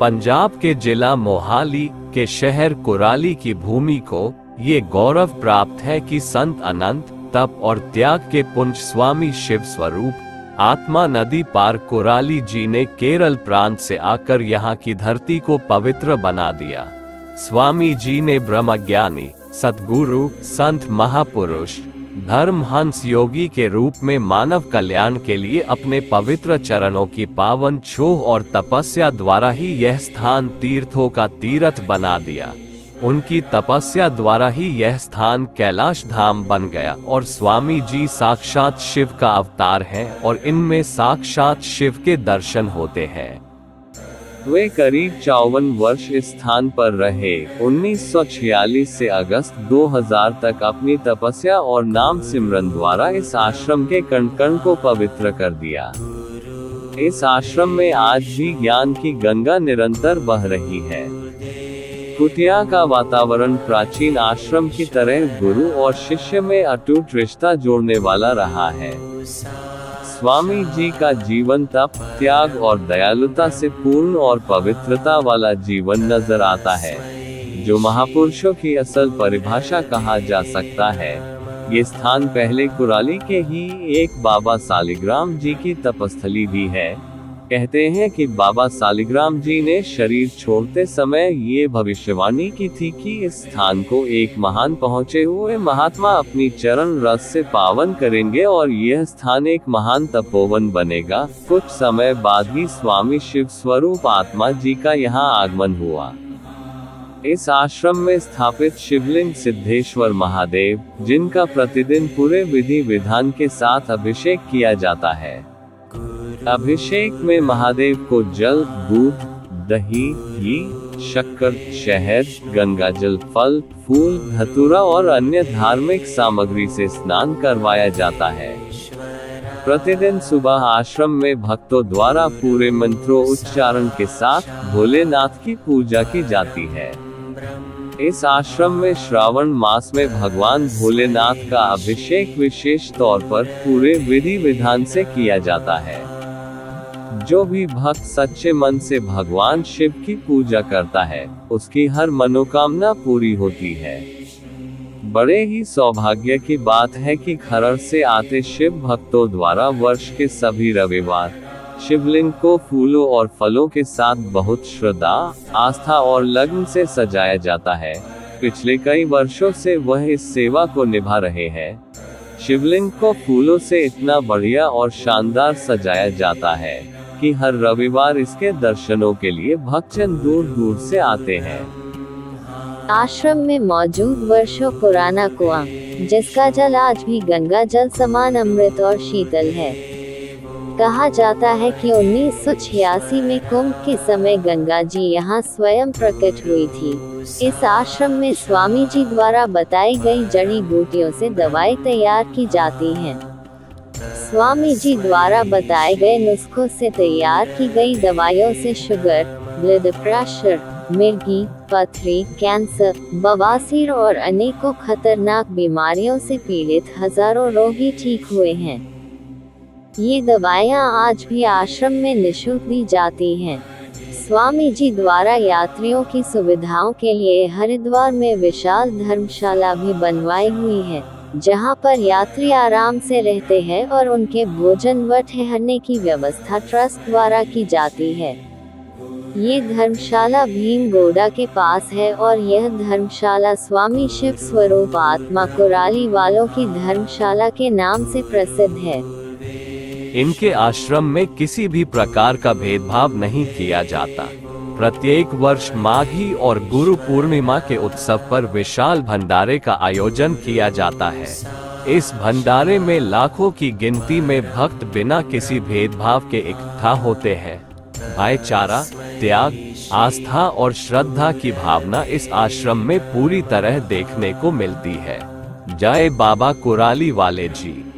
पंजाब के जिला मोहाली के शहर कुराली की भूमि को ये गौरव प्राप्त है कि संत अनंत तप और त्याग के पुंज स्वामी शिव स्वरूप आत्मा नदी पार कुराली जी ने केरल प्रांत से आकर यहाँ की धरती को पवित्र बना दिया। स्वामी जी ने ब्रह्मज्ञानी सद्गुरु संत महापुरुष धर्महंस योगी के रूप में मानव कल्याण के लिए अपने पवित्र चरणों की पावन छोह और तपस्या द्वारा ही यह स्थान तीर्थों का तीर्थ बना दिया। उनकी तपस्या द्वारा ही यह स्थान कैलाश धाम बन गया और स्वामी जी साक्षात शिव का अवतार हैं और इनमें साक्षात शिव के दर्शन होते हैं। वे करीब 54 वर्ष इस स्थान पर रहे। 1946 से अगस्त 2000 तक अपनी तपस्या और नाम सिमरन द्वारा इस आश्रम के कण कण को पवित्र कर दिया। इस आश्रम में आज भी ज्ञान की गंगा निरंतर बह रही है। कुटिया का वातावरण प्राचीन आश्रम की तरह गुरु और शिष्य में अटूट रिश्ता जोड़ने वाला रहा है। स्वामी जी का जीवन तप, त्याग और दयालुता से पूर्ण और पवित्रता वाला जीवन नजर आता है, जो महापुरुषों की असल परिभाषा कहा जा सकता है। ये स्थान पहले कुराली के ही एक बाबा सालिग्राम जी की तपस्थली भी है। कहते हैं कि बाबा सालिग्राम जी ने शरीर छोड़ते समय ये भविष्यवाणी की थी कि इस स्थान को एक महान पहुँचे हुए महात्मा अपनी चरण रस से पावन करेंगे और यह स्थान एक महान तपोवन बनेगा। कुछ समय बाद ही स्वामी शिव स्वरूप आत्मा जी का यहाँ आगमन हुआ। इस आश्रम में स्थापित शिवलिंग सिद्धेश्वर महादेव, जिनका प्रतिदिन पूरे विधि विधान के साथ अभिषेक किया जाता है। अभिषेक में महादेव को जल, दूध, दही, घी, शक्कर, शहद, गंगाजल, फल, फूल, धतूरा और अन्य धार्मिक सामग्री से स्नान करवाया जाता है। प्रतिदिन सुबह आश्रम में भक्तों द्वारा पूरे मंत्रों उच्चारण के साथ भोलेनाथ की पूजा की जाती है। इस आश्रम में श्रावण मास में भगवान भोलेनाथ का अभिषेक विशेष तौर पर पूरे विधि विधान से किया जाता है। जो भी भक्त सच्चे मन से भगवान शिव की पूजा करता है, उसकी हर मनोकामना पूरी होती है। बड़े ही सौभाग्य की बात है कि खरड़ से आते शिव भक्तों द्वारा वर्ष के सभी रविवार शिवलिंग को फूलों और फलों के साथ बहुत श्रद्धा, आस्था और लगन से सजाया जाता है। पिछले कई वर्षों से वह इस सेवा को निभा रहे हैं। शिवलिंग को फूलों से इतना बढ़िया और शानदार सजाया जाता है कि हर रविवार इसके दर्शनों के लिए भक्तजन दूर दूर से आते हैं। आश्रम में मौजूद वर्षों पुराना कुआं, जिसका जल आज भी गंगा जल समान अमृत और शीतल है। कहा जाता है कि 1986 में कुंभ के समय गंगा जी यहाँ स्वयं प्रकट हुई थी। इस आश्रम में स्वामी जी द्वारा बताई गई जड़ी बूटियों से दवाई तैयार की जाती हैं। स्वामी जी द्वारा बताए गए नुस्खों से तैयार की गई दवाइयों से शुगर, ब्लड प्रेशर, मिर्गी, पथरी, कैंसर, बवासीर और अनेकों खतरनाक बीमारियों से पीड़ित हजारों रोगी ठीक हुए हैं। ये दवाइयाँ आज भी आश्रम में निःशुल्क दी जाती हैं। स्वामी जी द्वारा यात्रियों की सुविधाओं के लिए हरिद्वार में विशाल धर्मशाला भी बनवाई हुई है, जहां पर यात्री आराम से रहते हैं और उनके भोजन व ठहरने की व्यवस्था ट्रस्ट द्वारा की जाती है। ये धर्मशाला भीमगोड़ा के पास है और यह धर्मशाला स्वामी शिव स्वरूप आत्मा कुराली वालों की धर्मशाला के नाम से प्रसिद्ध है। इनके आश्रम में किसी भी प्रकार का भेदभाव नहीं किया जाता। प्रत्येक वर्ष माघी और गुरु पूर्णिमा के उत्सव पर विशाल भंडारे का आयोजन किया जाता है। इस भंडारे में लाखों की गिनती में भक्त बिना किसी भेदभाव के इकट्ठा होते हैं। भाईचारा, त्याग, आस्था और श्रद्धा की भावना इस आश्रम में पूरी तरह देखने को मिलती है। जय बाबा कुराली वाले जी।